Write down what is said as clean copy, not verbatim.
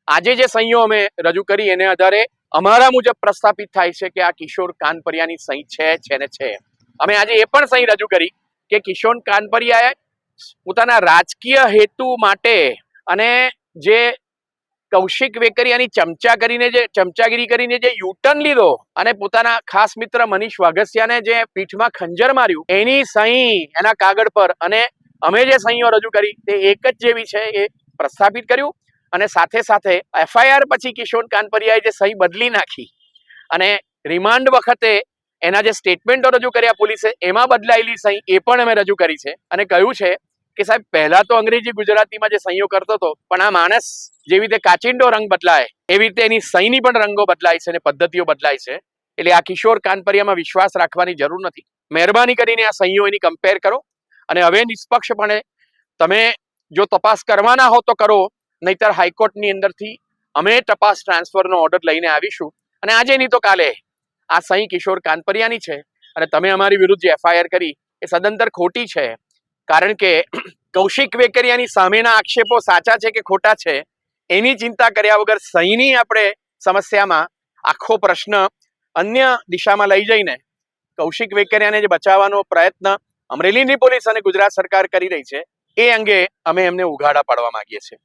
આજે જે સહીઓ અમે રજૂ કરી એને આધારે અમારા મુજબ પ્રસ્થાપિત થાય છે કે આ કિશોર કાનપરિયાની સહી છે ને છે. અમે આજે એ પણ સહી રજૂ કરી કે કિશોર કાનપરિયાએ પોતાના રાજકીય હેતુ માટે અને જે કૌશિક વેકરિયાની ચમચાગીરી કરીને જે યુટર્ન લીધો અને પોતાના ખાસ મિત્ર મનીષ વાઘસિયાને જે પીઠમાં ખંજર માર્યું એની સહી એના કાગળ પર અને અમે જે સહીઓ રજૂ કરી તે એક જ જેવી છે એ પ્રસ્થાપિત કર્યું. અને સાથે સાથે એફઆઈઆર પછી કિશોર કાનપરિયાએ જે સહી બદલી નાખી અને રિમાન્ડ વખતે એના જે સ્ટેટમેન્ટો રજૂ કર્યા પોલીસે એમાં બદલાયેલી સહી એ પણ અમે રજૂ કરી છે અને કહ્યું છે કે સાહેબ પહેલા તો અંગ્રેજી ગુજરાતીમાં જે સહીઓ કરતો હતો પણ આ માણસ જેવી રીતે કાચિંડો રંગ બદલાય એવી રીતે એની સહીની પણ રંગો બદલાય છે અને પદ્ધતિઓ બદલાય છે. એટલે આ કિશોર કાનપરિયામાં વિશ્વાસ રાખવાની જરૂર નથી. મહેરબાની કરીને આ સહીઓ એની કમ્પેર કરો અને હવે નિષ્પક્ષપણે તમે જો તપાસ કરવાના હો તો કરો, નહીતર હાઈકોર્ટની અંદરથી અમે તપાસ ટ્રાન્સફરનો ઓર્ડર લઈને આવીશું અને આજે નહીં તો કાલે આ સહી કિશોર કાનપરિયાની છે અને તમે અમારી વિરુદ્ધ જે એફઆઈઆર કરી એ સદંતર ખોટી છે. કારણ કે કૌશિક વેકરિયાની સામેના આક્ષેપો સાચા છે કે ખોટા છે એની ચિંતા કર્યા વગર સહીની આપણે સમસ્યામાં આખો પ્રશ્ન અન્ય દિશામાં લઈ જઈને કૌશિક વેકરિયાને જે બચાવવાનો પ્રયત્ન અમરેલીની પોલીસ અને ગુજરાત સરકાર કરી રહી છે એ અંગે અમે એમને ઉઘાડા પાડવા માંગીએ છીએ.